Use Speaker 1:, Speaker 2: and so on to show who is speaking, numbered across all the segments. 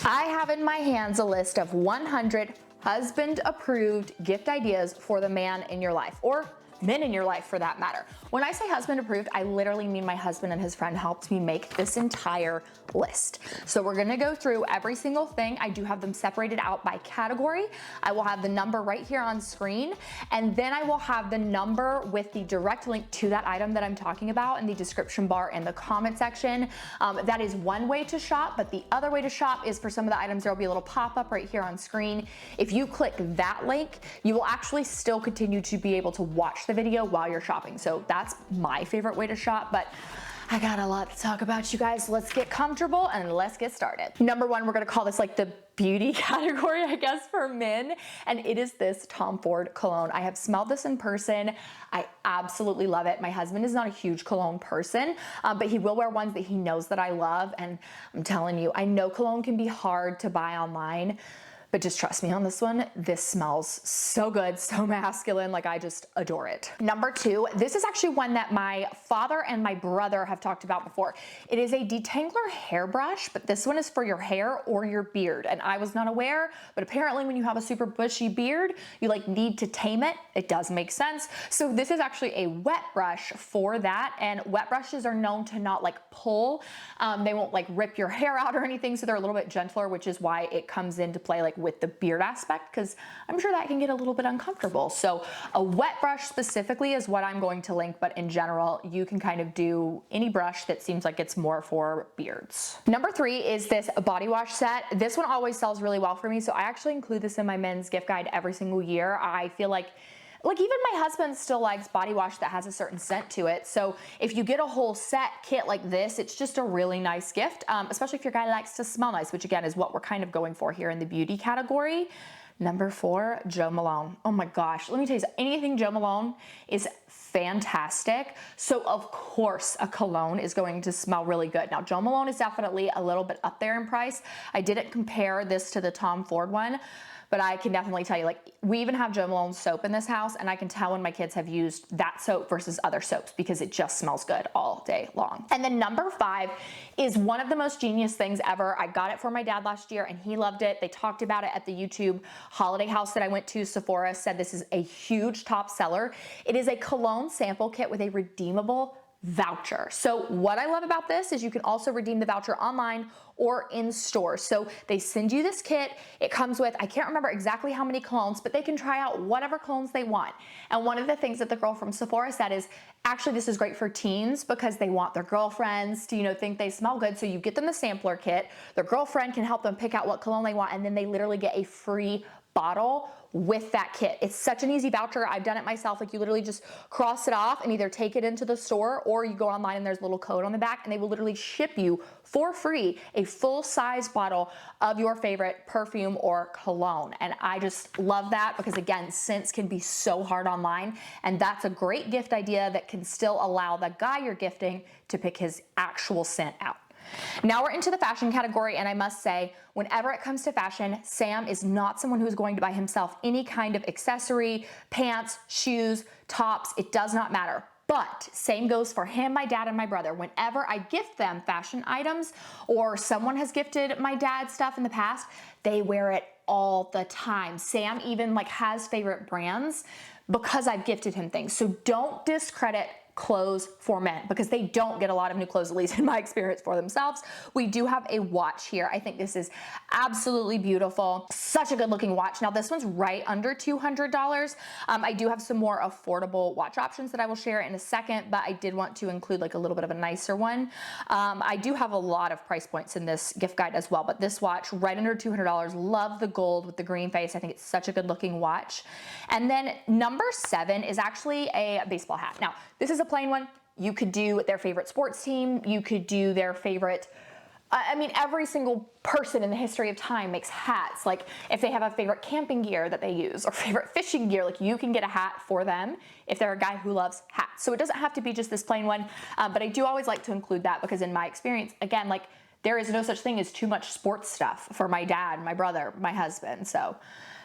Speaker 1: I have in my hands a list of 100 husband-approved gift ideas for the man in your life, or men in your life for that matter. When I say husband approved, I literally mean my husband and his friend helped me make this entire list. So we're gonna go through every single thing. I do have them separated out by category. I will have the number right here on screen, and then I will have the number with the direct link to that item that I'm talking about in the description bar in the comment section. That is one way to shop, but the other way to shop is for some of the items, there will be a little pop-up right here on screen. If you click that link, you will actually still continue to be able to watch the video while you're shopping. So that's my favorite way to shop, but I got a lot to talk about, you guys. Let's get comfortable and let's get started. Number one, we're gonna call this like the beauty category, I guess, for men, and it is this Tom Ford cologne. I have smelled this in person. I absolutely love it. My husband is not a huge cologne person, but he will wear ones that he knows that I love, and I'm telling you, I know cologne can be hard to buy online, but just trust me on this one. This smells so good, so masculine. Like, I just adore it. Number two, this is actually one that my father and my brother have talked about before. It is a detangler hairbrush, but this one is for your hair or your beard. And I was not aware, but apparently when you have a super bushy beard, you like need to tame it. It does make sense. So this is actually a wet brush for that. And wet brushes are known to not like pull. They won't like rip your hair out or anything. So they're a little bit gentler, which is why it comes into play like with the beard aspect, because I'm sure that can get a little bit uncomfortable. So a wet brush specifically is what I'm going to link, but in general, you can kind of do any brush that seems like it's more for beards. Number three is this body wash set. This one always sells really well for me, so I actually include this in my men's gift guide every single year. I feel like even my husband still likes body wash that has a certain scent to it. So if you get a whole set kit like this, it's just a really nice gift, especially if your guy likes to smell nice, which again is what we're kind of going for here in the beauty category. Number four, Jo Malone. Oh my gosh, let me tell you, anything Jo Malone is fantastic. So of course a cologne is going to smell really good. Now Jo Malone is definitely a little bit up there in price. I didn't compare this to the Tom Ford one, but I can definitely tell you, like, we even have Jo Malone soap in this house, and I can tell when my kids have used that soap versus other soaps because it just smells good all day long. And then number five is one of the most genius things ever. I got it for my dad last year and he loved it. They talked about it at the YouTube holiday house that I went to. Sephora said this is a huge top seller. It is a cologne sample kit with a redeemable voucher. So what I love about this is you can also redeem the voucher online or in store. So they send you this kit. It comes with, I can't remember exactly how many colognes, but they can try out whatever colognes they want. And one of the things that the girl from Sephora said is, actually this is great for teens because they want their girlfriends to, you know, think they smell good. So you get them the sampler kit, their girlfriend can help them pick out what cologne they want, and then they literally get a free bottle with that kit. It's such an easy voucher. I've done it myself. Like, you literally just cross it off and either take it into the store or you go online and there's a little code on the back and they will literally ship you for free a full size bottle of your favorite perfume or cologne. And I just love that because again, scents can be so hard online, and that's a great gift idea that can still allow the guy you're gifting to pick his actual scent out. Now we're into the fashion category, and I must say, whenever it comes to fashion, Sam is not someone who's going to buy himself any kind of accessory, pants, shoes, tops, it does not matter. But same goes for him, my dad, and my brother. Whenever I gift them fashion items or someone has gifted my dad stuff in the past, they wear it all the time. Sam even like has favorite brands because I've gifted him things. So don't discredit clothes for men because they don't get a lot of new clothes, at least in my experience, for themselves. We do have a watch here. I think this is absolutely beautiful. Such a good looking watch. Now this one's right under $200. I do have some more affordable watch options that I will share in a second, but I did want to include like a little bit of a nicer one. I do have a lot of price points in this gift guide as well, but this watch right under $200. Love the gold with the green face. I think it's such a good looking watch. And then number seven is actually a baseball hat. Now this is a plain one. You could do their favorite sports team. You could do their favorite, I mean, every single person in the history of time makes hats. Like if they have a favorite camping gear that they use or favorite fishing gear, like you can get a hat for them if they're a guy who loves hats. So it doesn't have to be just this plain one, but I do always like to include that because in my experience, again, like there is no such thing as too much sports stuff for my dad, my brother, my husband. So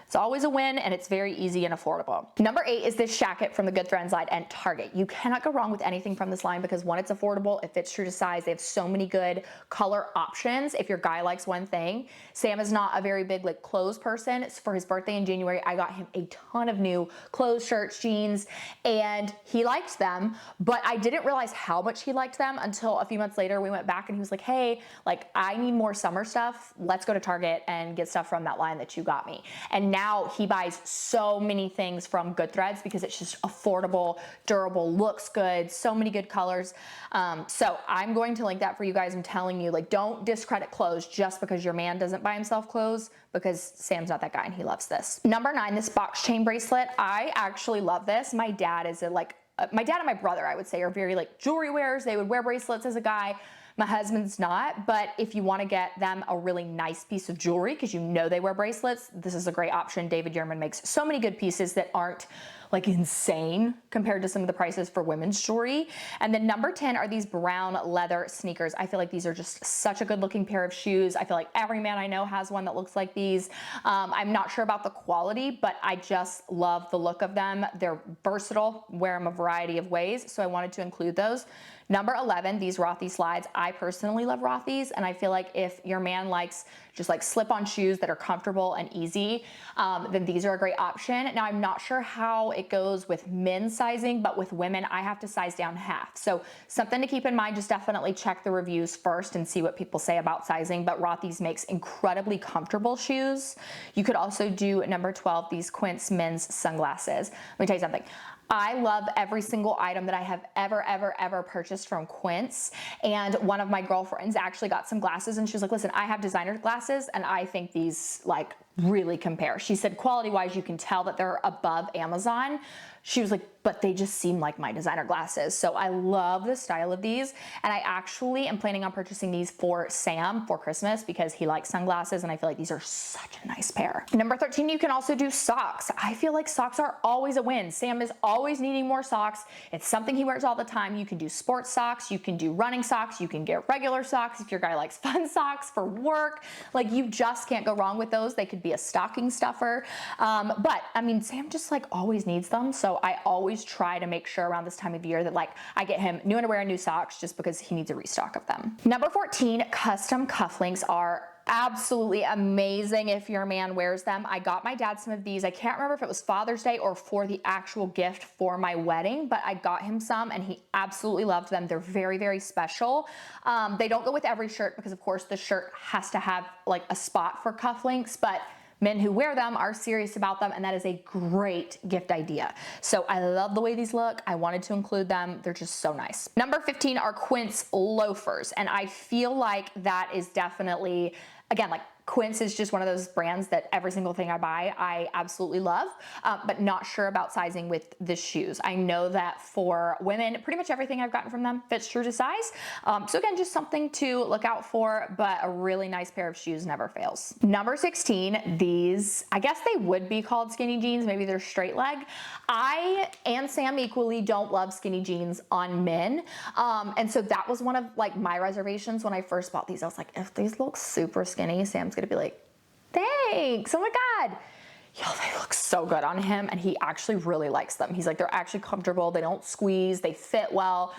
Speaker 1: It's always a win, and it's very easy and affordable. Number 8 is this jacket from the Good Threads line and Target. You cannot go wrong with anything from this line because one, it's affordable, it fits true to size. They have so many good color options if your guy likes one thing. Sam is not a very big like clothes person. So for his birthday in January, I got him a ton of new clothes, shirts, jeans, and he liked them, but I didn't realize how much he liked them until a few months later we went back and he was like, hey, like I need more summer stuff. Let's go to Target and get stuff from that line that you got me. And now he buys so many things from Good Threads because it's just affordable, durable, looks good, so many good colors. So I'm going to link that for you guys. I'm telling you, like, don't discredit clothes just because your man doesn't buy himself clothes, because Sam's not that guy and he loves this. Number 9, this box chain bracelet. I actually love this. My dad is my dad and my brother, I would say, are very like jewelry wearers. They would wear bracelets as a guy. My husband's not, but if you want to get them a really nice piece of jewelry because you know they wear bracelets, this is a great option. David Yurman makes so many good pieces that aren't like insane compared to some of the prices for women's jewelry. And then number 10 are these brown leather sneakers. I feel like these are just such a good looking pair of shoes. I feel like every man I know has one that looks like these. I'm not sure about the quality, but I just love the look of them. They're versatile, wear them a variety of ways, so I wanted to include those. Number 11, these Rothy slides. I personally love Rothys, and I feel like if your man likes just like slip-on shoes that are comfortable and easy, then these are a great option. Now, I'm not sure how it goes with men's sizing, but with women, I have to size down half. So something to keep in mind, just definitely check the reviews first and see what people say about sizing, but Rothys makes incredibly comfortable shoes. You could also do number 12, these Quince men's sunglasses. Let me tell you something. I love every single item that I have ever purchased from Quince. And one of my girlfriends actually got some glasses and she was like, listen, I have designer glasses and I think these like really compare. She said quality wise, you can tell that they're above Amazon. She was like, but they just seem like my designer glasses. So I love the style of these. And I actually am planning on purchasing these for Sam for Christmas because he likes sunglasses and I feel like these are such a nice pair. Number 13, you can also do socks. I feel like socks are always a win. Sam is always needing more socks. It's something he wears all the time. You can do sports socks, you can do running socks, you can get regular socks if your guy likes fun socks for work. Like you just can't go wrong with those. They could be a stocking stuffer. But I mean, Sam just like always needs them. So I always try to make sure around this time of year that like I get him new underwear and new socks just because he needs a restock of them. Number 14, custom cufflinks are absolutely amazing if your man wears them. I got my dad some of these. I can't remember if it was Father's Day or for the actual gift for my wedding, but I got him some and he absolutely loved them. They're very special. They don't go with every shirt because of course the shirt has to have like a spot for cufflinks, but men who wear them are serious about them, and that is a great gift idea. So I love the way these look. I wanted to include them. They're just so nice. Number 15 are Quince loafers, and I feel like that is definitely, again, like Quince is just one of those brands that every single thing I buy, I absolutely love, but not sure about sizing with the shoes. I know that for women, pretty much everything I've gotten from them fits true to size. So again, just something to look out for, but a really nice pair of shoes never fails. Number 16, these, I guess they would be called skinny jeans. Maybe they're straight leg. I and Sam equally don't love skinny jeans on men. And so that was one of like my reservations when I first bought these. I was like, if these look super skinny, Sam's gonna be like, thanks, oh my God. Yo, they look so good on him and he actually really likes them. He's like, they're actually comfortable, they don't squeeze, they fit well.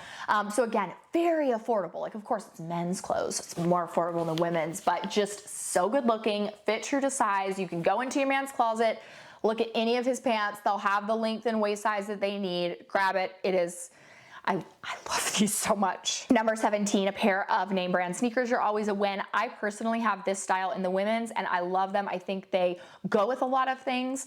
Speaker 1: So again, very affordable. Like of course it's men's clothes, it's more affordable than women's, but just so good looking, fit true to size. You can go into your man's closet, look at any of his pants, they'll have the length and waist size that they need, grab it. It is, I love these so much. Number 17, a pair of name brand sneakers are always a win. I personally have this style in the women's and I love them. I think they go with a lot of things.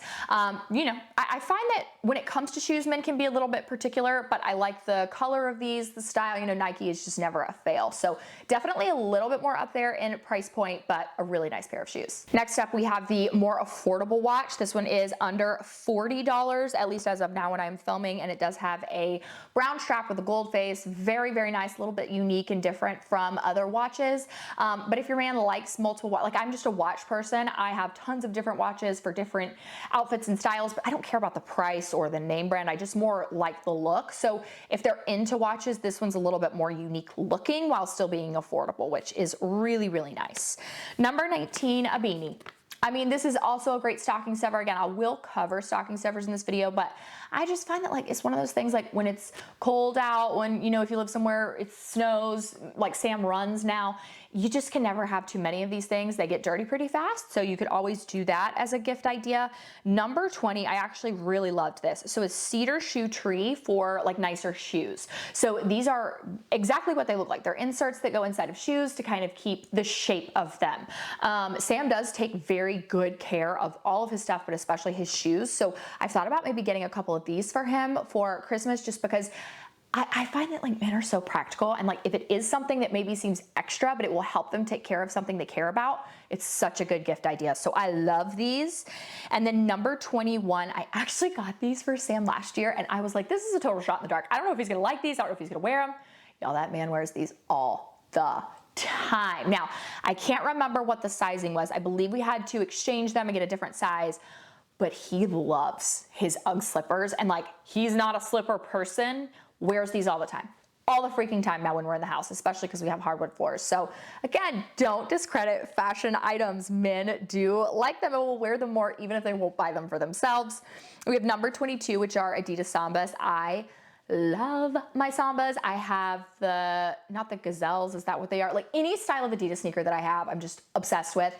Speaker 1: You know, I find that when it comes to shoes, men can be a little bit particular, but I like the color of these, the style. You know, Nike is just never a fail. So definitely a little bit more up there in price point, but a really nice pair of shoes. Next up, we have the more affordable watch. This one is under $40, at least as of now when I'm filming, and it does have a brown strap with a gold face. Very nice, a little bit unique and different from other watches. But if your man likes multiple, like I'm just a watch person, I have tons of different watches for different outfits and styles, but I don't care about the price or the name brand. I just more like the look. So if they're into watches, this one's a little bit more unique looking while still being affordable, which is really nice. Number 19, a beanie. I mean, this is also a great stocking stuffer. Again, I will cover stocking stuffers in this video, but I just find that like it's one of those things like when it's cold out, when, you know, if you live somewhere it snows, like Sam runs now, you just can never have too many of these things. They get dirty pretty fast. So you could always do that as a gift idea. Number 20, I actually really loved this. So a cedar shoe tree for like nicer shoes. So these are exactly what they look like. They're inserts that go inside of shoes to kind of keep the shape of them. Sam does take very good care of all of his stuff, but especially his shoes. So I've thought about maybe getting a couple of these for him for Christmas, just because I find that like men are so practical, and like if it is something that maybe seems extra, but it will help them take care of something they care about, it's such a good gift idea. So I love these. And then number 21, I actually got these for Sam last year, and I was like, this is a total shot in the dark. I don't know if he's gonna like these. I don't know if he's gonna wear them. Y'all, that man wears these all the time. Now, I can't remember what the sizing was. I believe we had to exchange them and get a different size, but he loves his UGG slippers, and like he's not a slipper person, wears these all the time. All the freaking time now when we're in the house, especially because we have hardwood floors. So again, don't discredit fashion items. Men do like them and will wear them more even if they won't buy them for themselves. We have number 22, which are Adidas Sambas. I love my Sambas. I have not the Gazelles, is that what they are? Like any style of Adidas sneaker that I have, I'm just obsessed with.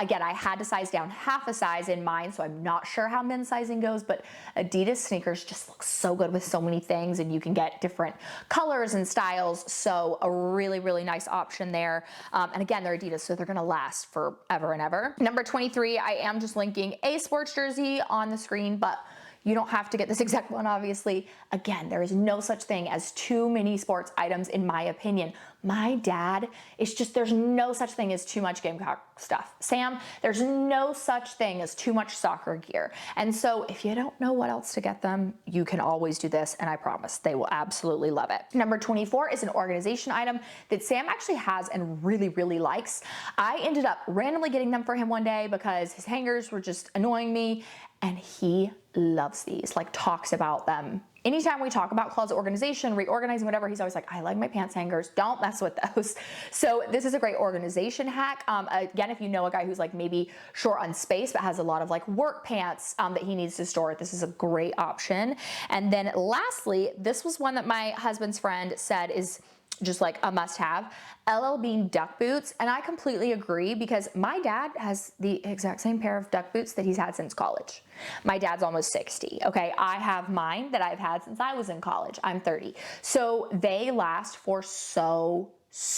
Speaker 1: Again, I had to size down half a size in mine, so I'm not sure how men's sizing goes, but Adidas sneakers just look so good with so many things, and you can get different colors and styles. So a really, really nice option there. And again, they're Adidas, so they're gonna last forever and ever. Number 23, I am just linking a sports jersey on the screen, but you don't have to get this exact one, obviously. Again, there is no such thing as too many sports items, in my opinion. My dad, it's just, there's no such thing as too much Gamecock stuff. Sam, there's no such thing as too much soccer gear. And so if you don't know what else to get them, you can always do this, and I promise they will absolutely love it. Number 24 is an organization item that Sam actually has and really, really likes. I ended up randomly getting them for him one day because his hangers were just annoying me, and he loves these, like talks about them. Anytime we talk about closet organization, reorganizing, whatever, he's always like, I like my pants hangers, don't mess with those. So this is a great organization hack. Again, if you know a guy who's like maybe short on space but has a lot of like work pants that he needs to store, this is a great option. And then lastly, this was one that my husband's friend said is just like a must-have, LL Bean duck boots. And I completely agree, because my dad has the exact same pair of duck boots that he's had since college. My dad's almost 60, okay? I have mine that I've had since I was in college. I'm 30. So they last for so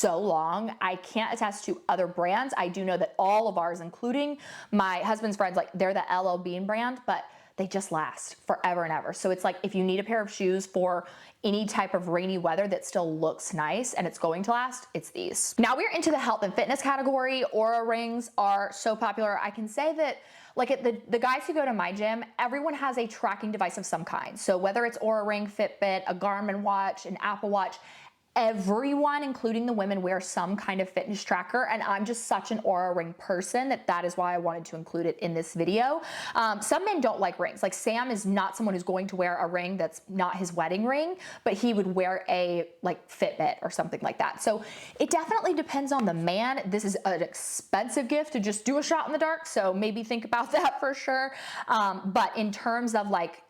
Speaker 1: long. I can't attest to other brands. I do know that all of ours, including my husband's friends, like they're the LL Bean brand, but they just last forever and ever. So it's like, if you need a pair of shoes for any type of rainy weather that still looks nice and it's going to last, it's these. Now we're into the health and fitness category. Oura rings are so popular. I can say that like at the guys who go to my gym, everyone has a tracking device of some kind. So whether it's Oura Ring, Fitbit, a Garmin watch, an Apple Watch, everyone, including the women, wear some kind of fitness tracker, and I'm just such an Oura Ring person that is why I wanted to include it in this video. Some men don't like rings. Like Sam is not someone who's going to wear a ring that's not his wedding ring, but he would wear a like Fitbit or something like that. So it definitely depends on the man. This is an expensive gift to just do a shot in the dark, so maybe think about that for sure. But in terms of like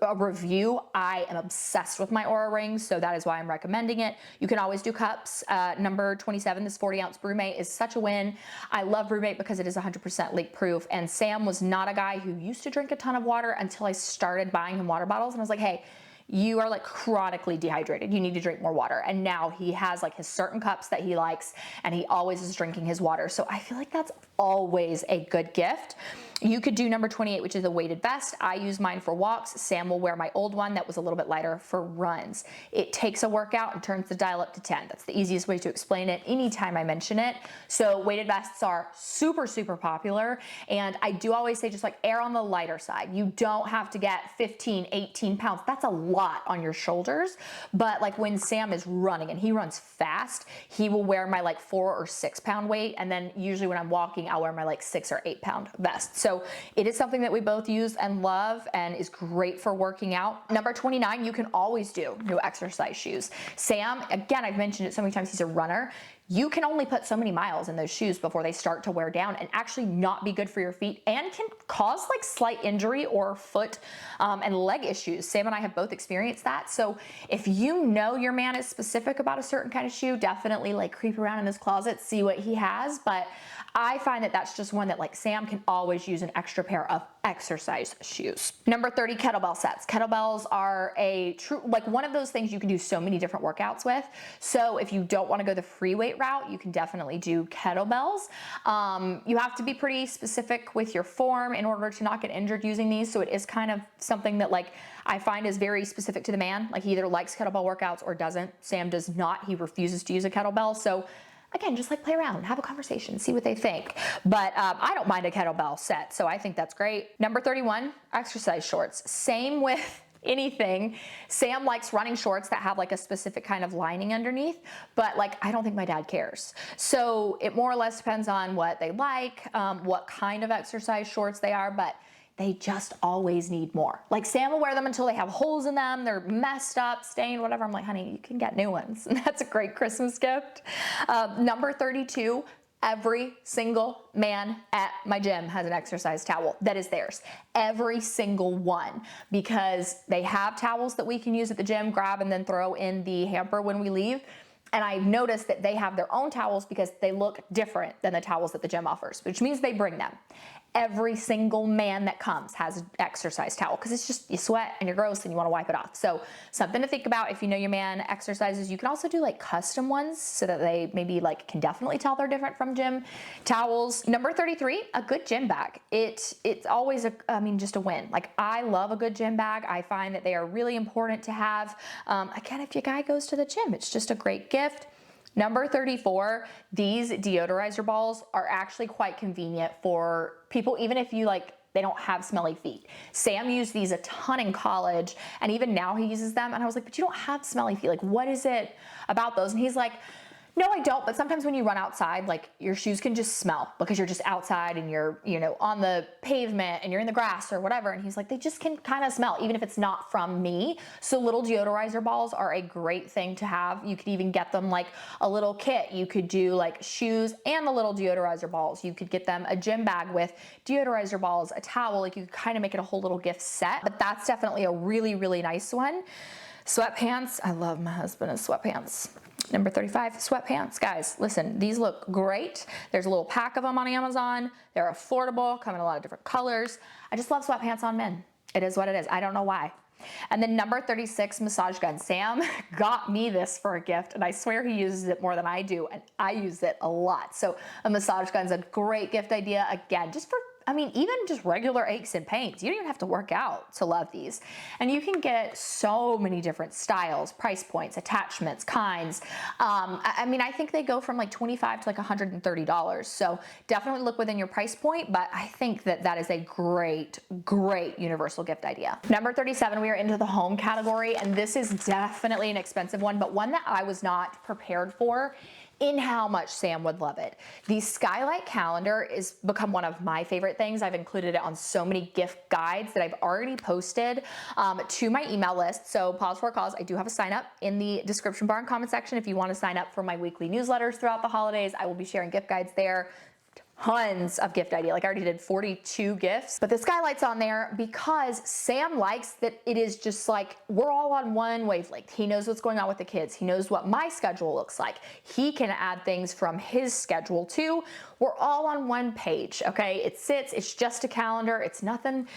Speaker 1: a review, I am obsessed with my Oura rings, so that is why I'm recommending it. You can always do cups. Number 27, this 40-ounce BrewMate is such a win. I love BrewMate because it is 100% leak proof, and Sam was not a guy who used to drink a ton of water until I started buying him water bottles, and I was like, hey, you are like chronically dehydrated. You need to drink more water. And now he has like his certain cups that he likes, and he always is drinking his water. So I feel like that's always a good gift. You could do number 28, which is a weighted vest. I use mine for walks. Sam will wear my old one that was a little bit lighter for runs. It takes a workout and turns the dial up to 10. That's the easiest way to explain it anytime I mention it. So weighted vests are super, super popular. And I do always say just like err on the lighter side. You don't have to get 15, 18 pounds. That's a lot on your shoulders. But like when Sam is running, and he runs fast, he will wear my like 4 or 6 pound weight. And then usually when I'm walking, I'll wear my like 6 or 8 pound vest. So So it is something that we both use and love and is great for working out. Number 29, you can always do new exercise shoes. Sam, again, I've mentioned it so many times, he's a runner. You can only put so many miles in those shoes before they start to wear down and actually not be good for your feet and can cause like slight injury or foot and leg issues. Sam and I have both experienced that. So if you know your man is specific about a certain kind of shoe, definitely like creep around in his closet, see what he has. But I find that that's just one that like Sam can always use an extra pair of exercise shoes. Number 30, kettlebell sets. Kettlebells are a true, like one of those things you can do so many different workouts with. So if you don't want to go the free weight route, you can definitely do kettlebells. You have to be pretty specific with your form in order to not get injured using these. So it is kind of something that like I find is very specific to the man. Like he either likes kettlebell workouts or doesn't. Sam does not. He refuses to use a kettlebell. So again, just like play around, have a conversation, see what they think. But I don't mind a kettlebell set, so I think that's great. Number 31, exercise shorts. Same with anything. Sam likes running shorts that have like a specific kind of lining underneath, but like I don't think my dad cares. So it more or less depends on what they like, what kind of exercise shorts they are, but they just always need more. Like Sam will wear them until they have holes in them, they're messed up, stained, whatever. I'm like, honey, you can get new ones. And that's a great Christmas gift. Number 32, every single man at my gym has an exercise towel that is theirs. Every single one, because they have towels that we can use at the gym, grab and then throw in the hamper when we leave. And I've noticed that they have their own towels because they look different than the towels that the gym offers, which means they bring them. Every single man that comes has an exercise towel because it's just, you sweat and you're gross and you want to wipe it off. So something to think about if you know your man exercises. You can also do like custom ones so that they maybe like can definitely tell they're different from gym towels. Number 33, a good gym bag. It's always just a win. Like I love a good gym bag. I find that they are really important to have. Again, if your guy goes to the gym, it's just a great gift. Number 34, these deodorizer balls are actually quite convenient for people, even if you like, they don't have smelly feet. Sam used these a ton in college and even now he uses them. And I was like, but you don't have smelly feet. Like, what is it about those? And he's like, no, I don't. But sometimes when you run outside, like your shoes can just smell because you're just outside and you're, on the pavement and you're in the grass or whatever. And he's like, they just can kind of smell, even if it's not from me. So little deodorizer balls are a great thing to have. You could even get them like a little kit. You could do like shoes and the little deodorizer balls. You could get them a gym bag with deodorizer balls, a towel. Like you could kind of make it a whole little gift set. But that's definitely a really, really nice one. Sweatpants. I love my husband in sweatpants. Number 35, sweatpants. Guys, listen, these look great. There's a little pack of them on Amazon. They're affordable, come in a lot of different colors. I just love sweatpants on men. It is what it is. I don't know why. And then number 36, massage gun. Sam got me this for a gift, and I swear he uses it more than I do, and I use it a lot. So a massage gun is a great gift idea. Again, just for even just regular aches and pains. You don't even have to work out to love these. And you can get so many different styles, price points, attachments, kinds. I think they go from like $25 to like $130. So definitely look within your price point, but I think that that is a great, great universal gift idea. Number 37, we are into the home category, and this is definitely an expensive one, but one that I was not prepared for in how much Sam would love it. The Skylight calendar is become one of my favorite things. I've included it on so many gift guides that I've already posted to my email list. So pause for a cause. I do have a sign up in the description bar and comment section. If you want to sign up for my weekly newsletters throughout the holidays, I will be sharing gift guides there. Tons of gift idea. Like I already did 42 gifts, but the Skylight's on there because Sam likes that it is just like we're all on one wavelength. He knows what's going on with the kids. He knows what my schedule looks like. He can add things from his schedule too. We're all on one page, okay? It's just a calendar. It's nothing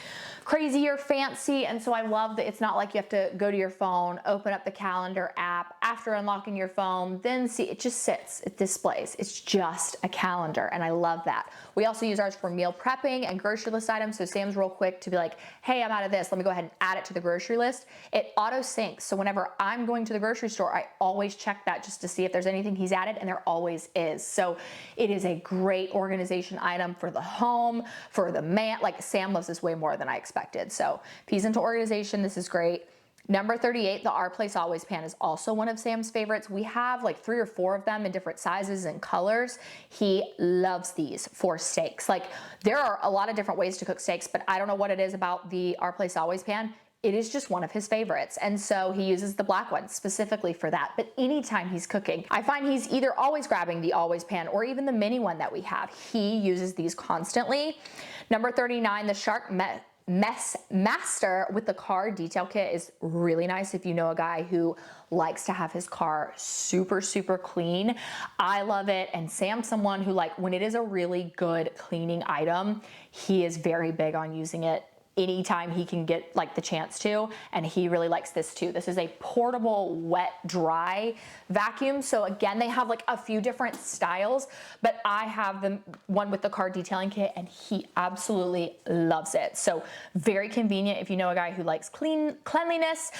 Speaker 1: crazy or fancy. And so I love that it's not like you have to go to your phone, open up the calendar app after unlocking your phone, then see, it just sits, it displays. It's just a calendar, and I love that. We also use ours for meal prepping and grocery list items. So Sam's real quick to be like, hey, I'm out of this. Let me go ahead and add it to the grocery list. It auto syncs. So whenever I'm going to the grocery store, I always check that just to see if there's anything he's added, and there always is. So it is a great organization item for the home, for the man. Like Sam loves this way more than I expected. So if he's into organization, this is great. Number 38, the Our Place Always pan is also one of Sam's favorites. We have like 3 or 4 of them in different sizes and colors. He loves these for steaks. Like, there are a lot of different ways to cook steaks, but I don't know what it is about the Our Place Always pan. It is just one of his favorites. And so he uses the black one specifically for that. But anytime he's cooking, I find he's either always grabbing the Always pan or even the mini one that we have. He uses these constantly. Number 39, the Shark Mess Master with the car detail kit is really nice if you know a guy who likes to have his car super, super clean. I love it. And Sam's someone who, like, when it is a really good cleaning item, he is very big on using it anytime he can get like the chance to, and he really likes this too. This is a portable wet dry vacuum. So again, they have like a few different styles, but I have the one with the car detailing kit and he absolutely loves it. So very convenient if you know a guy who likes cleanliness.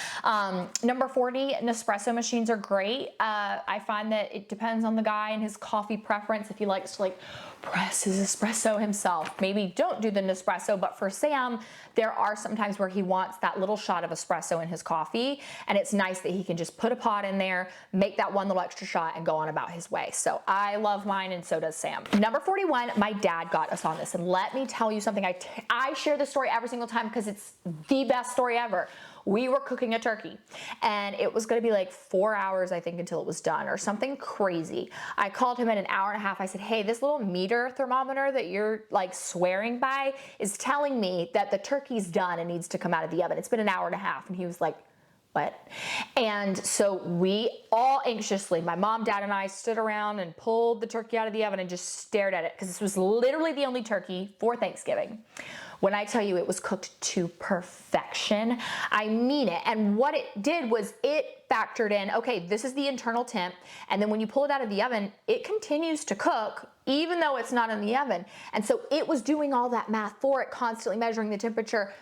Speaker 1: Number 40, Nespresso machines are great. I find that it depends on the guy and his coffee preference. If he likes to like press his espresso himself, maybe don't do the Nespresso, but for Sam, there are some times where he wants that little shot of espresso in his coffee, and it's nice that he can just put a pot in there, make that one little extra shot, and go on about his way. So I love mine, and so does Sam. Number 41, my dad got us on this, and let me tell you something. I share this story every single time because it's the best story ever. We were cooking a turkey and it was gonna be like 4 hours, I think, until it was done or something crazy. I called him at an hour and a half. I said, hey, this little meter thermometer that you're like swearing by is telling me that the turkey's done and needs to come out of the oven. It's been an hour and a half. And he was like, what? And so we all anxiously, my mom, dad, and I stood around and pulled the turkey out of the oven and just stared at it because this was literally the only turkey for Thanksgiving. When I tell you it was cooked to perfection, I mean it. And what it did was it factored in, okay, this is the internal temp. And then when you pull it out of the oven, it continues to cook even though it's not in the oven. And so it was doing all that math for it, constantly measuring the temperature.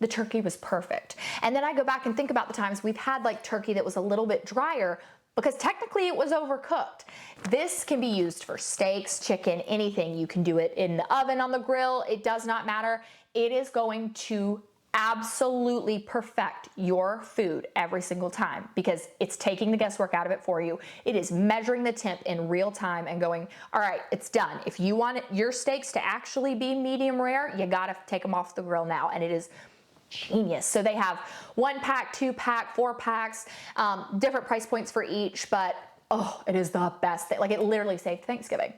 Speaker 1: The turkey was perfect. And then I go back and think about the times we've had like turkey that was a little bit drier because technically it was overcooked. This can be used for steaks, chicken, anything. You can do it in the oven, on the grill. It does not matter. It is going to absolutely perfect your food every single time because it's taking the guesswork out of it for you. It is measuring the temp in real time and going, all right, it's done. If you want your steaks to actually be medium rare, you gotta take them off the grill now. And it is genius. So they have 1 pack, 2 pack, 4 packs, different price points for each, but oh, it is the best thing. Like, it literally saved Thanksgiving,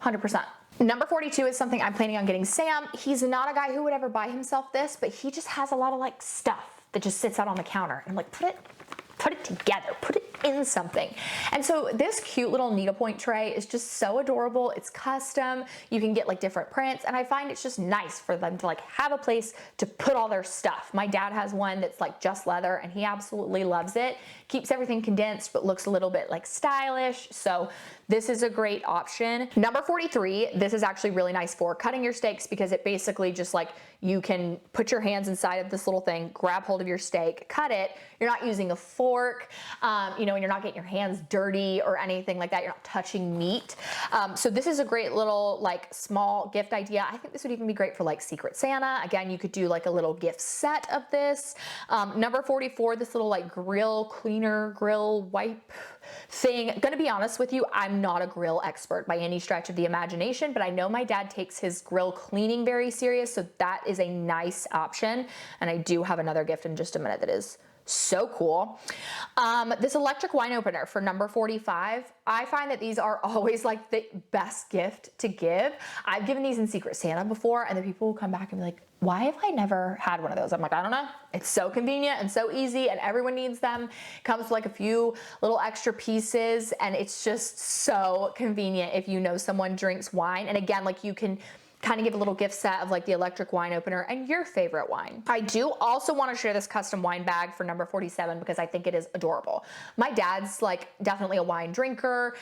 Speaker 1: 100%. Number 42 is something I'm planning on getting Sam. He's not a guy who would ever buy himself this, but he just has a lot of like stuff that just sits out on the counter. And I'm like, put it together, put it in something. And so this cute little needlepoint tray is just so adorable. It's custom. You can get like different prints, and I find it's just nice for them to like have a place to put all their stuff. My dad has one that's like just leather and he absolutely loves it. Keeps everything condensed but looks a little bit like stylish. So this is a great option. Number 43, this is actually really nice for cutting your steaks because it basically just like, you can put your hands inside of this little thing, grab hold of your steak, cut it. You're not using a fork, you know, and you're not getting your hands dirty or anything like that. You're not touching meat. So this is a great little like small gift idea. I think this would even be great for like Secret Santa. Again, you could do like a little gift set of this. Number 44, this little like grill cleaner, grill wipe thing. Gonna be honest with you, I'm not a grill expert by any stretch of the imagination, but I know my dad takes his grill cleaning very serious, so that is a nice option. And I do have another gift in just a minute that is so cool. This electric wine opener for number 45. I find that these are always like the best gift to give. I've given these in Secret Santa before, and the people will come back and be like, why have I never had one of those? I'm like, I don't know. It's so convenient and so easy, and everyone needs them. Comes with like a few little extra pieces, and it's just so convenient if you know someone drinks wine. And again, like, you can kind of give a little gift set of like the electric wine opener and your favorite wine. I do also want to share this custom wine bag for number 47 because I think it is adorable. My dad's like definitely a wine drinker.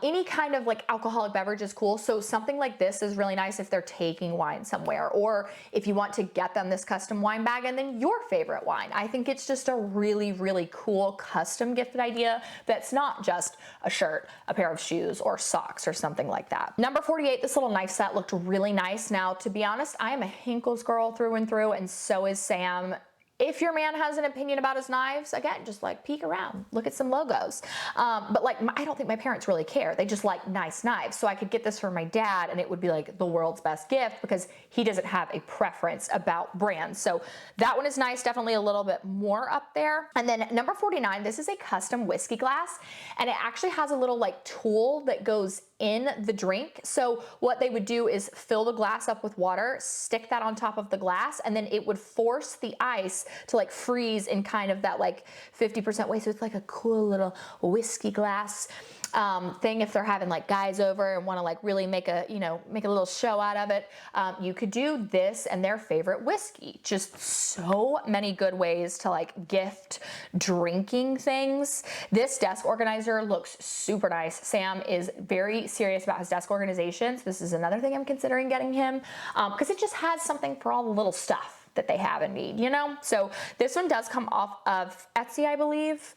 Speaker 1: Any kind of like alcoholic beverage is cool. So something like this is really nice if they're taking wine somewhere, or if you want to get them this custom wine bag and then your favorite wine. I think it's just a really, really cool custom gifted idea that's not just a shirt, a pair of shoes, or socks or something like that. Number 48, this little knife set looked really nice. Now, to be honest, I am a Henkels girl through and through, and so is Sam. if your man has an opinion about his knives, again, just like peek around, look at some logos. But like, I don't think my parents really care. They just like nice knives. So I could get this for my dad and it would be like the world's best gift because he doesn't have a preference about brands. So that one is nice, definitely a little bit more up there. And then number 49, this is a custom whiskey glass, and it actually has a little like tool that goes in the drink. So what they would do is fill the glass up with water, stick that on top of the glass, and then it would force the ice to like freeze in kind of that like 50% way. So it's like a cool little whiskey glass thing if they're having like guys over and want to like really make a little show out of it. You could do this and their favorite whiskey. Just so many good ways to like gift drinking things. This desk organizer looks super nice. Sam is very serious about his desk organization. So this is another thing I'm considering getting him because it just has something for all the little stuff that they have and need, you know? So this one does come off of Etsy, I believe.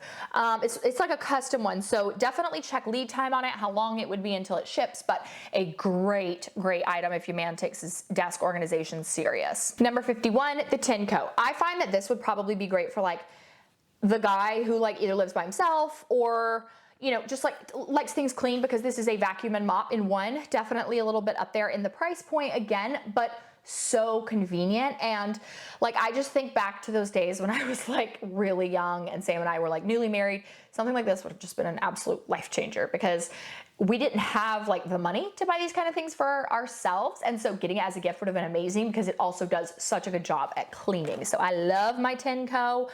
Speaker 1: It's like a custom one. So definitely check lead time on it, how long it would be until it ships, but a great, great item if your man takes his desk organization serious. Number 51, the Tinco. I find that this would probably be great for like the guy who like either lives by himself or just like likes things clean, because this is a vacuum and mop in one. Definitely a little bit up there in the price point again, but so convenient. And like, I just think back to those days when I was like really young and Sam and I were like newly married. Something like this would have just been an absolute life changer, because we didn't have like the money to buy these kind of things for ourselves. And so getting it as a gift would have been amazing, because it also does such a good job at cleaning. So I love my Tinco,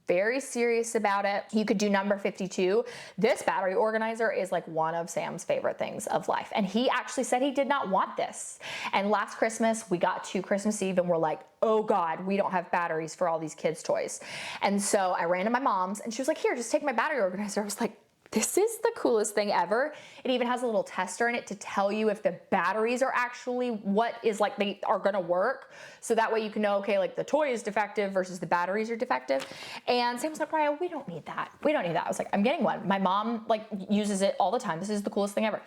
Speaker 1: very serious about it. You could do number 52. This battery organizer is like one of Sam's favorite things of life. And he actually said he did not want this. And last Christmas, we got to Christmas Eve and we're like, oh God, we don't have batteries for all these kids' toys. And so I ran to my mom's and she was like, here, just take my battery organizer. I was like, this is the coolest thing ever. It even has a little tester in it to tell you if the batteries are actually what is like they are gonna work. So that way you can know, okay, like the toy is defective versus the batteries are defective. And Sam was like, Ryan, we don't need that. We don't need that. I was like, I'm getting one. My mom like uses it all the time. This is the coolest thing ever.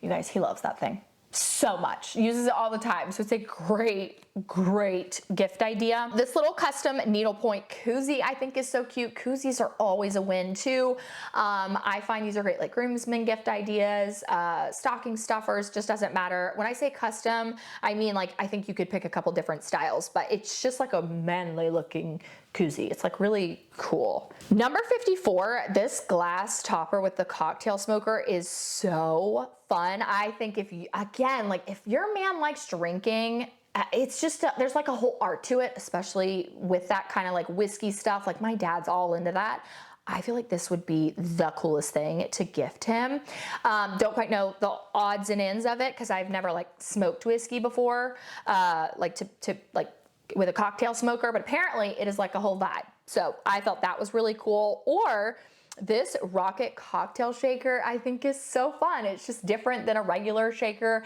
Speaker 1: You guys, he loves that thing so much, uses it all the time. So it's a great, great gift idea. This little custom needlepoint koozie I think is so cute. Koozies are always a win too. I find these are great like groomsmen gift ideas, stocking stuffers, just doesn't matter. When I say custom, I mean like I think you could pick a couple different styles, but it's just like a manly looking koozie. It's like really cool. Number 54, this glass topper with the cocktail smoker is so fun. I think if you, again, like if your man likes drinking, it's just, there's like a whole art to it, especially with that kind of like whiskey stuff. Like my dad's all into that. I feel like this would be the coolest thing to gift him. Don't quite know the odds and ends of it because I've never like smoked whiskey before, like to like with a cocktail smoker, but apparently it is like a whole vibe. So I thought that was really cool. Or this rocket cocktail shaker I think is so fun. It's just different than a regular shaker.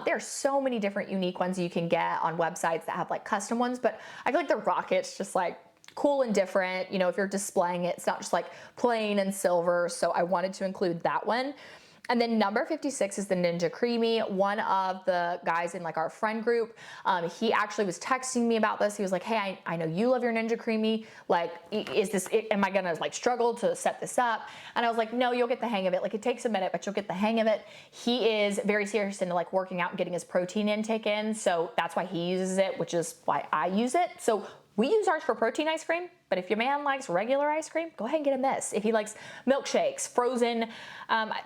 Speaker 1: There are so many different unique ones you can get on websites that have like custom ones, but I feel like the rocket's just like cool and different. You know, if you're displaying it, it's not just like plain and silver. So I wanted to include that one. And then number 56 is the Ninja Creami. One of the guys in like our friend group, he actually was texting me about this. He was like, hey, I know you love your Ninja Creami. Like, am I gonna like struggle to set this up? And I was like, no, you'll get the hang of it. Like it takes a minute, but you'll get the hang of it. He is very serious into like working out and getting his protein intake in. So that's why he uses it, which is why I use it. So we use ours for protein ice cream, but if your man likes regular ice cream, go ahead and get him this. If he likes milkshakes, frozen,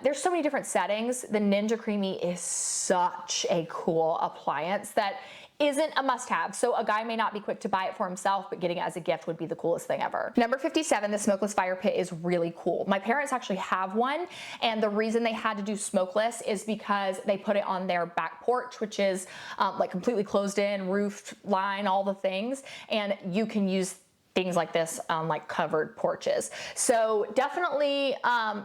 Speaker 1: there's so many different settings. The Ninja Creami is such a cool appliance that isn't a must-have. So a guy may not be quick to buy it for himself, but getting it as a gift would be the coolest thing ever. Number 57, the smokeless fire pit is really cool. My parents actually have one, and the reason they had to do smokeless is because they put it on their back porch, which is like completely closed in, roofed line, all the things, and you can use things like this on like covered porches. So definitely,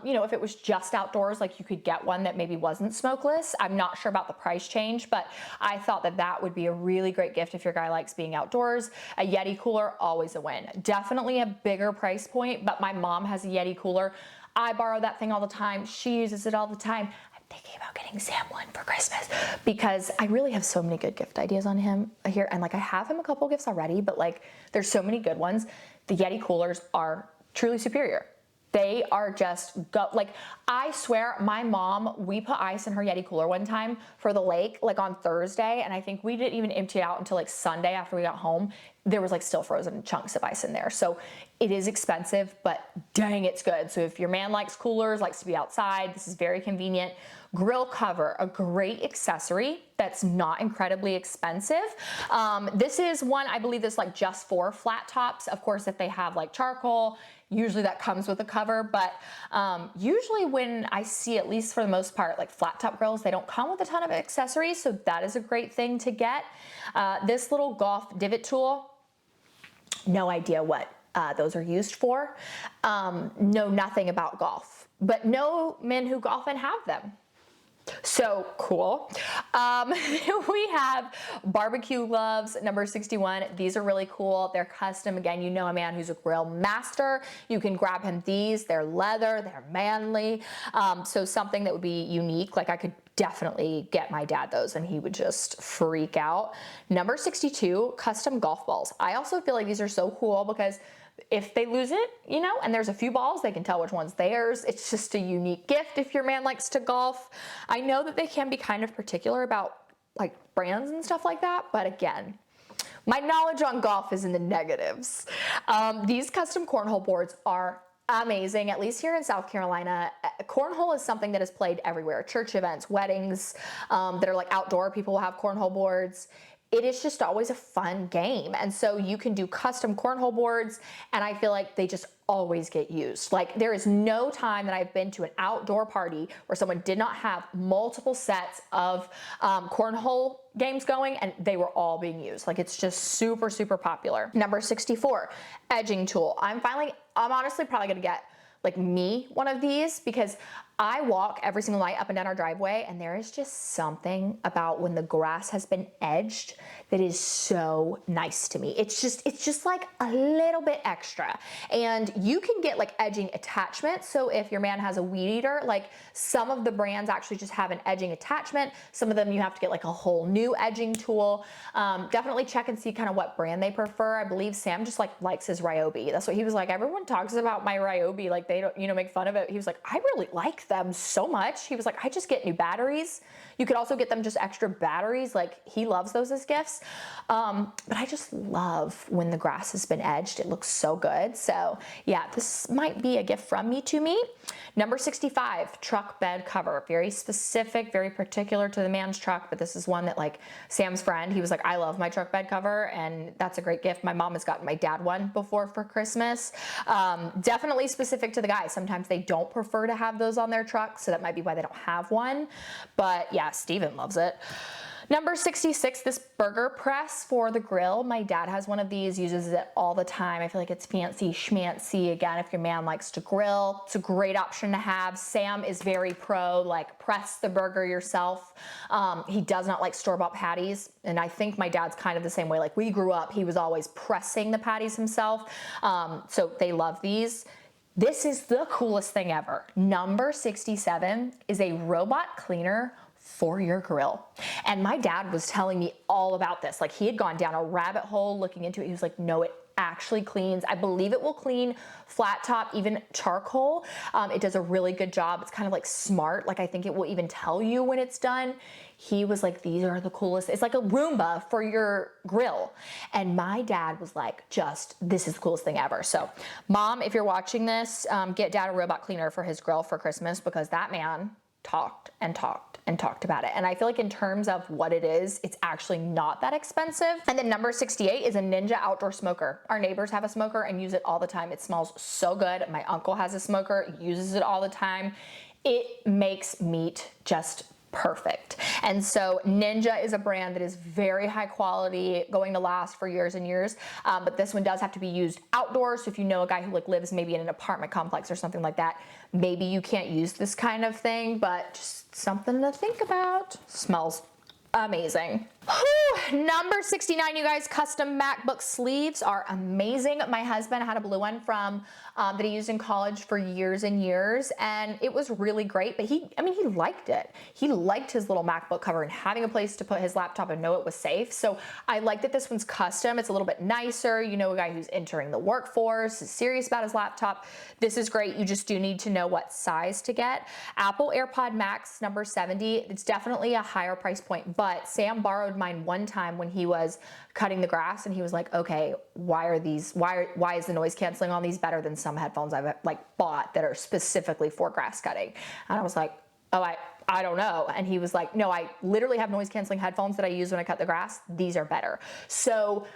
Speaker 1: you know, if it was just outdoors, like you could get one that maybe wasn't smokeless. I'm not sure about the price change, but I thought that that would be a really great gift if your guy likes being outdoors. A Yeti cooler, always a win. Definitely a bigger price point, but my mom has a Yeti cooler. I borrow that thing all the time. She uses it all the time. I thinking about getting Sam one for Christmas because I really have so many good gift ideas on him here. And like, I have him a couple gifts already, but like, there's so many good ones. The Yeti coolers are truly superior. They are just like, I swear my mom, we put ice in her Yeti cooler one time for the lake, like on Thursday. And I think we didn't even empty it out until like Sunday after we got home. There was like still frozen chunks of ice in there. So it is expensive, but dang, it's good. So if your man likes coolers, likes to be outside, this is very convenient. Grill cover, a great accessory that's not incredibly expensive. This is one, I believe this like just for flat tops. Of course, if they have like charcoal, usually that comes with a cover, but usually when I see, at least for the most part, like flat top grills, they don't come with a ton of accessories. So that is a great thing to get. This little golf divot tool, no idea what those are used for. Know nothing about golf, but know men who golf and have them. So cool. We have barbecue gloves, number 61. These are really cool. They're custom. Again, you know a man who's a grill master. You can grab him these. They're leather, they're manly. So something that would be unique. Like I could definitely get my dad those and he would just freak out. Number 62, custom golf balls. I also feel like these are so cool because if they lose it, you know, and there's a few balls, they can tell which one's theirs. It's just a unique gift if your man likes to golf. I know that they can be kind of particular about like brands and stuff like that, but again, my knowledge on golf is in the negatives. These custom cornhole boards are amazing, at least here in South Carolina. Cornhole is something that is played everywhere. Church events, weddings that are like outdoor, people will have cornhole boards. It is just always a fun game. And so you can do custom cornhole boards, and I feel like they just always get used. Like there is no time that I've been to an outdoor party where someone did not have multiple sets of cornhole games going and they were all being used. Like it's just super, super popular. Number 64, edging tool. I'm honestly probably gonna get like me one of these because I walk every single night up and down our driveway, and there is just something about when the grass has been edged that is so nice to me. It's just like a little bit extra. And you can get like edging attachments. So if your man has a weed eater, like some of the brands actually just have an edging attachment. Some of them you have to get like a whole new edging tool. Definitely check and see kind of what brand they prefer. I believe Sam just like likes his Ryobi. That's what he was like. Everyone talks about my Ryobi, like they don't, you know, make fun of it. He was like, I really like them so much. He was like, I just get new batteries. You could also get them just extra batteries. Like he loves those as gifts. But I just love when the grass has been edged. It looks so good. So yeah, this might be a gift from me to me. Number 65, truck bed cover. Very specific, very particular to the man's truck, but this is one that like Sam's friend, he was like, I love my truck bed cover, and that's a great gift. My mom has gotten my dad one before for Christmas. Definitely specific to the guy. Sometimes they don't prefer to have those on their truck, so that might be why they don't have one. But yeah, Steven loves it. Number 66, this burger press for the grill. My dad has one of these, uses it all the time. I feel like it's fancy schmancy. Again, if your man likes to grill, it's a great option to have. Sam is very pro, like press the burger yourself. He does not like store-bought patties. And I think my dad's kind of the same way. Like we grew up, he was always pressing the patties himself. So they love these. This is the coolest thing ever. Number 67 is a robot cleaner for your grill. And my dad was telling me all about this. Like he had gone down a rabbit hole looking into it. He was like, no, it actually cleans. I believe it will clean flat top, even charcoal. It does a really good job. It's kind of like smart. Like I think it will even tell you when it's done. He was like, these are the coolest. It's like a Roomba for your grill. And my dad was like, this is the coolest thing ever. So Mom, if you're watching this, get Dad a robot cleaner for his grill for Christmas, because that man talked and talked and talked about it. And I feel like in terms of what it is, it's actually not that expensive. And then number 68 is a Ninja outdoor smoker. Our neighbors have a smoker and use it all the time. It smells so good. My uncle has a smoker, uses it all the time. It makes meat just perfect. And so Ninja is a brand that is very high quality, going to last for years and years. But this one does have to be used outdoors. So if you know a guy who like lives maybe in an apartment complex or something like that, maybe you can't use this kind of thing, but just something to think about. Smells amazing. Whew. Number 69, you guys, custom MacBook sleeves are amazing. My husband had a blue one from that he used in college for years and years, and it was really great, but he liked it. He liked his little MacBook cover and having a place to put his laptop and know it was safe. So I like that this one's custom. It's a little bit nicer. You know, a guy who's entering the workforce, is serious about his laptop. This is great. You just do need to know what size to get. Apple AirPod Max, number 70. It's definitely a higher price point, but Sam borrowed mine one time when he was cutting the grass, and he was like, okay, why is the noise canceling on these better than some headphones I've bought that are specifically for grass cutting? And I was like, oh, I don't know. And he was like, no, I literally have noise canceling headphones that I use when I cut the grass. These are better. So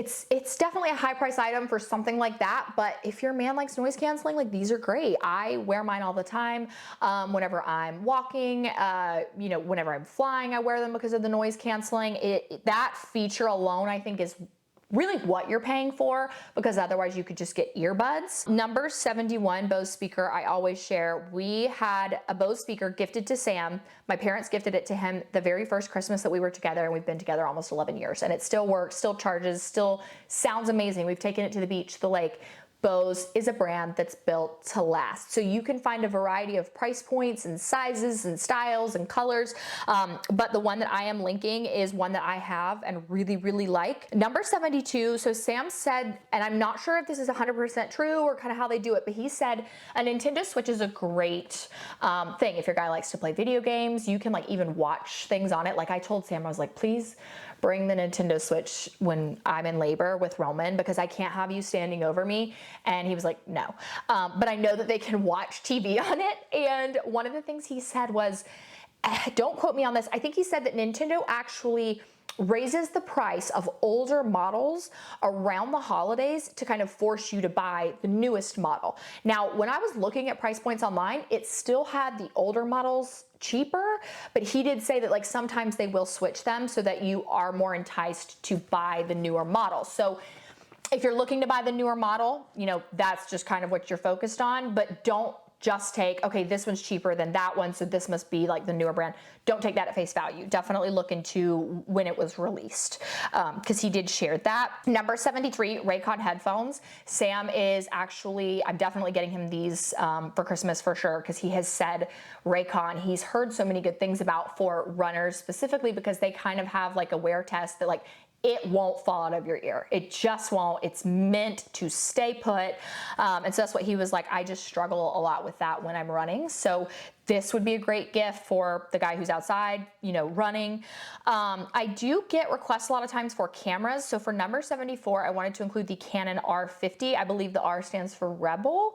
Speaker 1: it's definitely a high price item for something like that, but if your man likes noise canceling, like, these are great. I wear mine all the time. Whenever I'm walking, whenever I'm flying, I wear them because of the noise canceling. That feature alone, I think, is really what you're paying for, because otherwise you could just get earbuds. Number 71, Bose speaker, I always share. We had a Bose speaker gifted to Sam. My parents gifted it to him the very first Christmas that we were together, and we've been together almost 11 years, and it still works, still charges, still sounds amazing. We've taken it to the beach, the lake. Bose is a brand that's built to last. So you can find a variety of price points and sizes and styles and colors. But the one that I am linking is one that I have and really, really like. Number 72, so Sam said, and I'm not sure if this is 100% true or kind of how they do it, but he said a Nintendo Switch is a great thing. If your guy likes to play video games, you can even watch things on it. Like, I told Sam, I was like, please bring the Nintendo Switch when I'm in labor with Roman, because I can't have you standing over me. And he was like, no. But I know that they can watch TV on it. And one of the things he said was, don't quote me on this, I think he said that Nintendo actually raises the price of older models around the holidays to kind of force you to buy the newest model. Now, when I was looking at price points online, it still had the older models cheaper, but he did say that sometimes they will switch them so that you are more enticed to buy the newer model. So if you're looking to buy the newer model, that's just kind of what you're focused on, but don't just take, okay, this one's cheaper than that one, so this must be the newer brand. Don't take that at face value. Definitely look into when it was released, because he did share that. Number 73, Raycon headphones. Sam is actually, I'm definitely getting him these for Christmas for sure, because he has said Raycon, he's heard so many good things about for runners, specifically because they kind of have a wear test that it won't fall out of your ear. It just won't. It's meant to stay put. And so that's what he was like, I just struggle a lot with that when I'm running. So this would be a great gift for the guy who's outside, running. I do get requests a lot of times for cameras. So for number 74, I wanted to include the Canon R50. I believe the R stands for Rebel.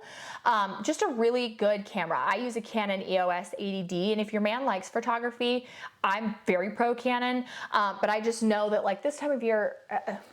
Speaker 1: Just a really good camera. I use a Canon EOS 80D, and if your man likes photography, I'm very pro Canon, but I just know that this time of year,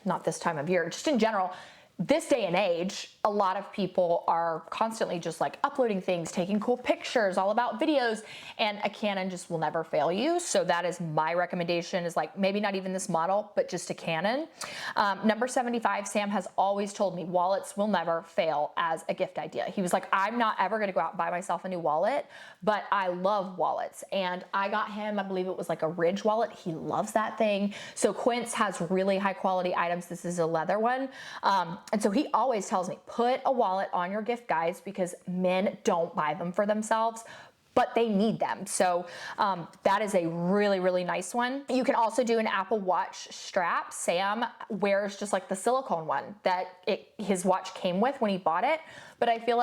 Speaker 1: not this time of year, just in general, this day and age, a lot of people are constantly just uploading things, taking cool pictures, all about videos, and a Canon just will never fail you. So that is my recommendation, is maybe not even this model, but just a Canon. Number 75, Sam has always told me wallets will never fail as a gift idea. He was like, I'm not ever gonna go out and buy myself a new wallet, but I love wallets. And I got him, I believe it was a Ridge wallet. He loves that thing. So Quince has really high quality items. This is a leather one. And so he always tells me, put a wallet on your gift, guys, because men don't buy them for themselves, but they need them. So that is a really, really nice one. You can also do an Apple Watch strap. Sam wears just the silicone one that his watch came with when he bought it. But I feel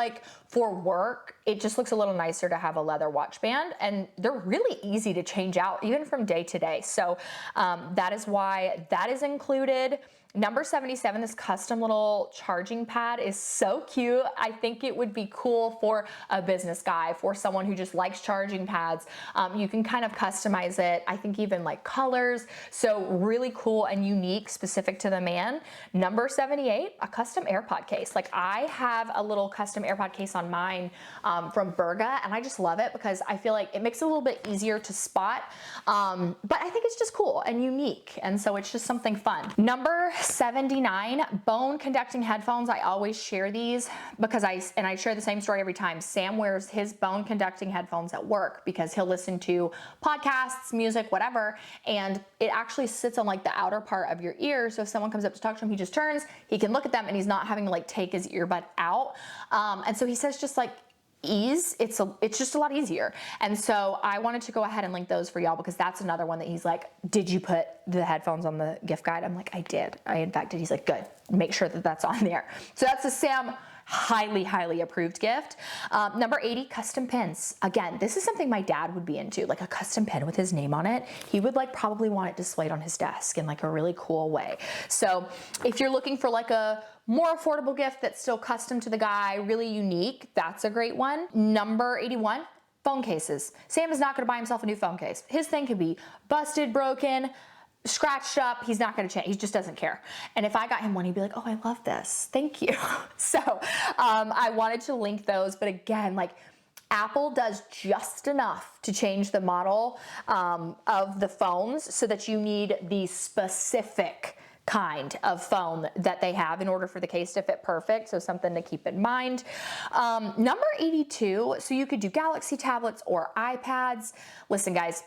Speaker 1: for work, it just looks a little nicer to have a leather watch band, and they're really easy to change out even from day to day. So that is why that is included. Number 77, this custom little charging pad is so cute. I think it would be cool for a business guy, for someone who just likes charging pads. You can kind of customize it. I think even colors. So really cool and unique, specific to the man. Number 78, a custom AirPod case. I have a little custom AirPod case on mine from Berga, and I just love it because I feel it makes it a little bit easier to spot. But I think it's just cool and unique. And so it's just something fun. Number 79, bone conducting headphones. I always share these because I share the same story every time. Sam wears his bone conducting headphones headphones at work because he'll listen to podcasts, music, whatever, and it actually sits on like the outer part of your ear. So if someone comes up to talk to him, he just turns, he can look at them and he's not having to like take his earbud out. And so he says just like ease, it's just a lot easier. And so I wanted to go ahead and link those for y'all because that's another one that he's like, did you put the headphones on the gift guide? I'm like, I did. I in fact did. He's like, good, make sure that that's on there. So that's a Sam highly approved gift. Number 80, custom pins. Again, this is something my dad would be into, like a custom pin with his name on it. He would like probably want it displayed on his desk in like a really cool way. So if you're looking for like a more affordable gift that's still custom to the guy, really unique, that's a great one. Number 81, phone cases. Sam is not gonna buy himself a new phone case. His thing could be busted, broken, scratched up, he's not gonna change, he just doesn't care. And if I got him one, he'd be like, oh, I love this, thank you. So I wanted to link those, but again, like Apple does just enough to change the model of the phones so that you need the specific kind of phone that they have in order for the case to fit perfect. So something to keep in mind. Number 82, so you could do Galaxy tablets or iPads. Listen guys,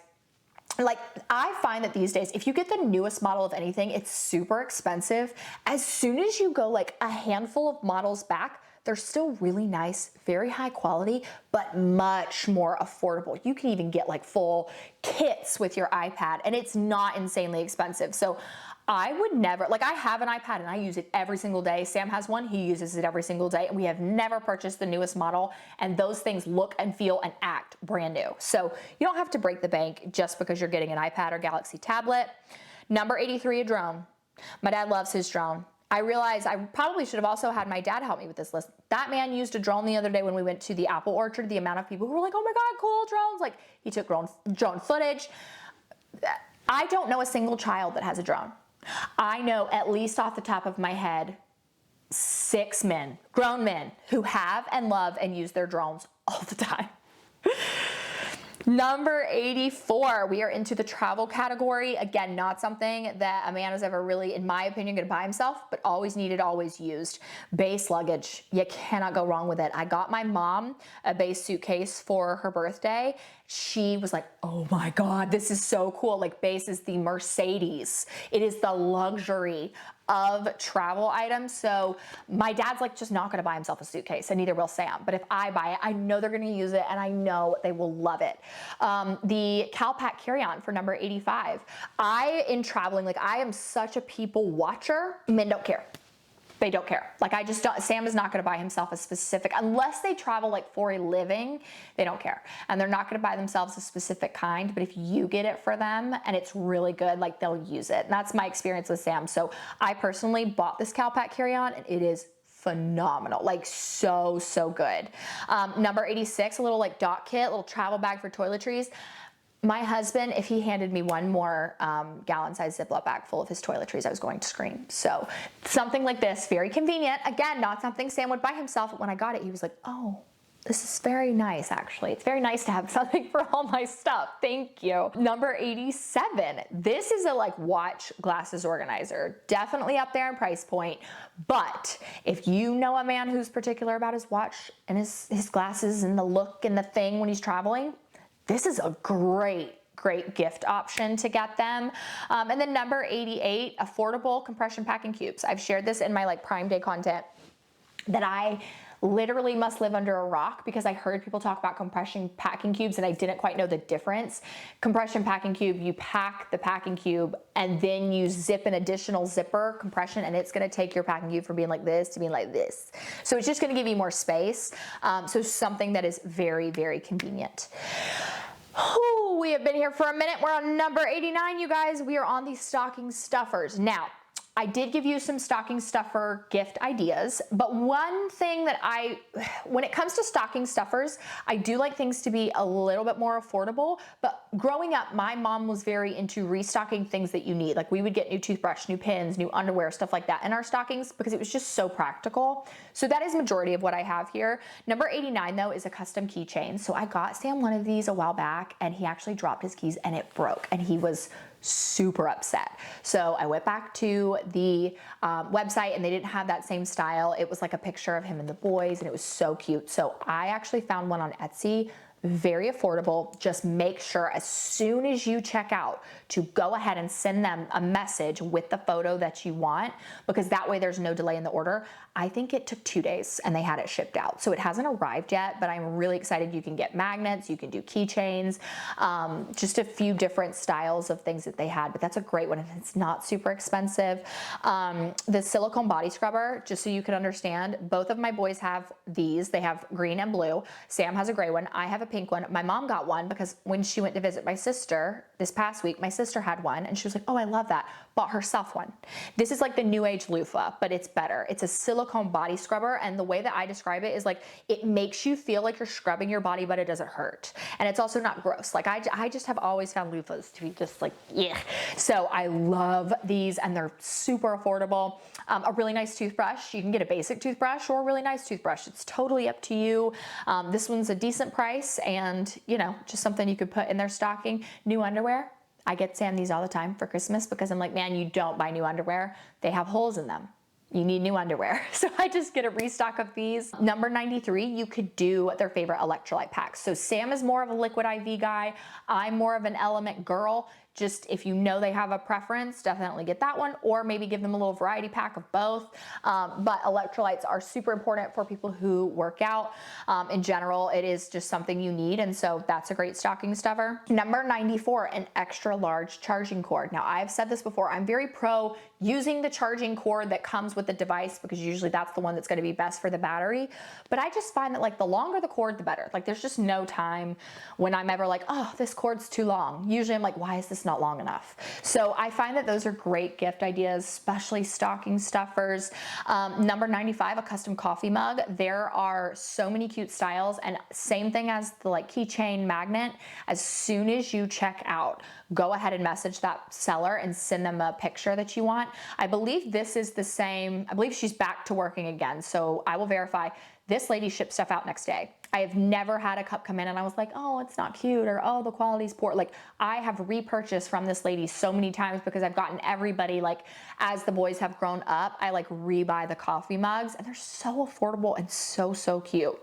Speaker 1: like I find that these days, if you get the newest model of anything, it's super expensive. As soon as you go like a handful of models back, they're still really nice, very high quality, but much more affordable. You can even get like full kits with your iPad and it's not insanely expensive. So I would never, like I have an iPad and I use it every single day. Sam has one, he uses it every single day, and we have never purchased the newest model, and those things look and feel and act brand new. So you don't have to break the bank just because you're getting an iPad or Galaxy tablet. Number 83, a drone. My dad loves his drone. I realized I probably should have also had my dad help me with this list. That man used a drone the other day when we went to the apple orchard. The amount of people who were like, oh my God, cool drones. Like he took drone footage. I don't know a single child that has a drone. I know at least off the top of my head, 6 men, grown men who have and love and use their drones all the time. Number 84, we are into the travel category. Again, not something that a man is ever really, in my opinion, gonna buy himself, but always needed, always used. Base luggage, you cannot go wrong with it. I got my mom a base suitcase for her birthday. She was like, oh my God, this is so cool. Like base is the Mercedes. It is the luxury of travel items. So my dad's like just not gonna buy himself a suitcase, and neither will Sam. But if I buy it, I know they're gonna use it and I know they will love it. The CalPack carry-on for number 85. In traveling, like I am such a people watcher, men don't care. They don't care. Like I just don't, Sam is not gonna buy himself a specific, unless they travel like for a living, they don't care. And they're not gonna buy themselves a specific kind, but if you get it for them and it's really good, like they'll use it. And that's my experience with Sam. So I personally bought this CalPack carry-on and it is phenomenal, like so good. Number 86, a little like dot kit, little travel bag for toiletries. My husband, if he handed me one more gallon-sized Ziploc bag full of his toiletries, I was going to scream. So something like this, very convenient. Again, not something Sam would buy himself, but when I got it, he was like, oh, this is very nice, actually. It's very nice to have something for all my stuff. Thank you. Number 87. This is a like watch glasses organizer. Definitely up there in price point. But if you know a man who's particular about his watch and his glasses and the look and the thing when he's traveling, this is a great gift option to get them. And then number 88, affordable compression packing cubes. I've shared this in my like Prime Day content that I literally must live under a rock because I heard people talk about compression packing cubes and I didn't quite know the difference. Compression packing cube, you pack the packing cube and then you zip an additional zipper compression, and it's gonna take your packing cube from being like this to being like this. So it's just gonna give you more space. So something that is very convenient. Ooh, we have been here for a minute. We're on number 89, you guys. We are on the stocking stuffers. Now, I did give you some stocking stuffer gift ideas, but one thing that when it comes to stocking stuffers, I do like things to be a little bit more affordable. But growing up, my mom was very into restocking things that you need. Like we would get new toothbrush, new pins, new underwear, stuff like that in our stockings because it was just so practical. So that is majority of what I have here. Number 89 though is a custom keychain. So I got Sam one of these a while back and he actually dropped his keys and it broke and he was super upset. So I went back to the website and they didn't have that same style. It was like a picture of him and the boys and it was so cute. So I actually found one on Etsy very affordable. Just make sure as soon as you check out to go ahead and send them a message with the photo that you want, because that way there's no delay in the order. I think it took 2 days and they had it shipped out. So it hasn't arrived yet, but I'm really excited. You can get magnets, you can do keychains, just a few different styles of things that they had, but that's a great one and it's not super expensive. The silicone body scrubber, just so you can understand, both of my boys have these. They have green and blue. Sam has a gray one. I have a pink one. My mom got one because when she went to visit my sister this past week, my sister had one and she was like, oh, I love that. Bought herself one. This is like the new age loofah, but it's better. It's a silicone body scrubber, and the way that I describe it is like it makes you feel like you're scrubbing your body, but it doesn't hurt. And it's also not gross. Like I just have always found loofahs to be just like, yeah. So I love these and they're super affordable. A really nice toothbrush. You can get a basic toothbrush or a really nice toothbrush. It's totally up to you. This one's a decent price and, you know, just something you could put in their stocking. New underwear. I get Sam these all the time for Christmas because I'm like, man, you don't buy new underwear. They have holes in them. You need new underwear. So I just get a restock of these. Number 93, you could do their favorite electrolyte packs. So Sam is more of a liquid IV guy. I'm more of an element girl. Just if you know they have a preference, definitely get that one, or maybe give them a little variety pack of both. But electrolytes are super important for people who work out. In general, it is just something you need, and so that's a great stocking stuffer. Number 94, an extra large charging cord. Now, I've said this before, I'm very pro using the charging cord that comes with the device because usually that's the one that's gonna be best for the battery. But I just find that like the longer the cord, the better. Like there's just no time when I'm ever like, oh, this cord's too long. Usually I'm like, why is this not long enough? So I find that those are great gift ideas, especially stocking stuffers. Number 95, a custom coffee mug. There are so many cute styles, and same thing as the like keychain magnet. As soon as you check out, go ahead and message that seller and send them a picture that you want. I believe this is the same. I believe she's back to working again, so I will verify. This lady shipped stuff out next day. I have never had a cup come in and I was like, oh, it's not cute, or oh, the quality's poor. Like I have repurchased from this lady so many times because I've gotten everybody, like as the boys have grown up, I like rebuy the coffee mugs and they're so affordable and so, so cute.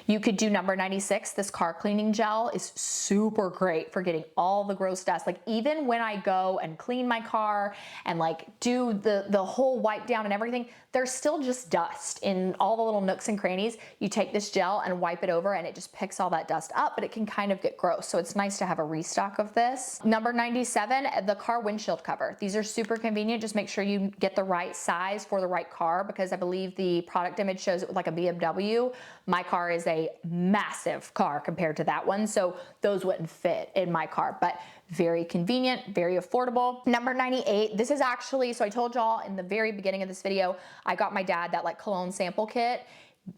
Speaker 1: You could do number 96. This car cleaning gel is super great for getting all the gross dust. Like even when I go and clean my car and like do the whole wipe down and everything, there's still just dust in all the little nooks and crannies. You take this gel and wipe it over and it just picks all that dust up, but it can kind of get gross. So it's nice to have a restock of this. Number 97, the car windshield cover. These are super convenient. Just make sure you get the right size for the right car, because I believe the product image shows it with like a BMW. My car is a massive car compared to that one, so those wouldn't fit in my car, but very convenient, very affordable. Number 98, this is actually, so I told y'all in the very beginning of this video, I got my dad that like cologne sample kit.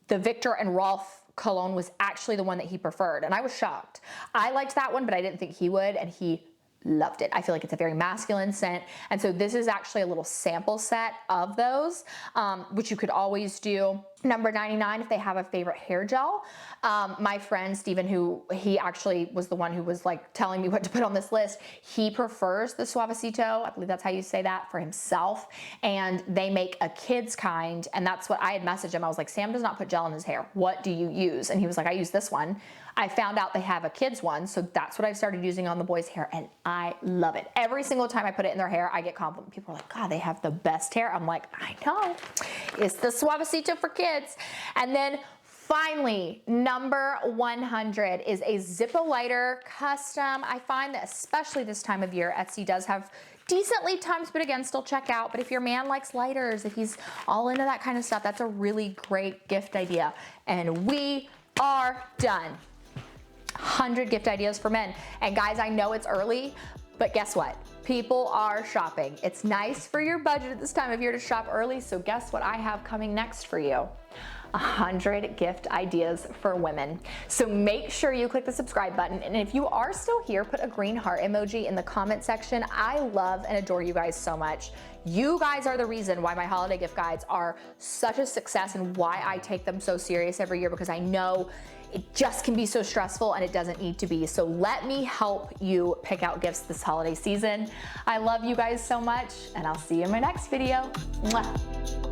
Speaker 1: The Victor and Rolf cologne was actually the one that he preferred, and I was shocked. I liked that one, but I didn't think he would, and he loved it. I feel like it's a very masculine scent, and so this is actually a little sample set of those, which you could always do. Number 99, if they have a favorite hair gel. My friend Steven, he actually was the one who was like telling me what to put on this list. He prefers the Suavecito, I believe that's how you say that, for himself. And they make a kid's kind, and that's what I had messaged him. I was like, Sam does not put gel in his hair. What do you use? And he was like, I use this one. I found out they have a kid's one, so that's what I've started using on the boys' hair, and I love it. Every single time I put it in their hair, I get compliments. People are like, God, they have the best hair. I'm like, I know. It's the Suavecito for kids. And then finally, number 100 is a Zippo lighter custom. I find that especially this time of year, Etsy does have decent lead times, but again, still check out. But if your man likes lighters, if he's all into that kind of stuff, that's a really great gift idea. And we are done. 100 gift ideas for men. And guys, I know it's early, but guess what? People are shopping. It's nice for your budget at this time of year to shop early, so guess what I have coming next for you? 100 gift ideas for women. So make sure you click the subscribe button, and if you are still here, put a green heart emoji in the comment section. I love and adore you guys so much. You guys are the reason why my holiday gift guides are such a success and why I take them so serious every year, because I know it just can be so stressful and it doesn't need to be. So let me help you pick out gifts this holiday season. I love you guys so much, and I'll see you in my next video. Mwah.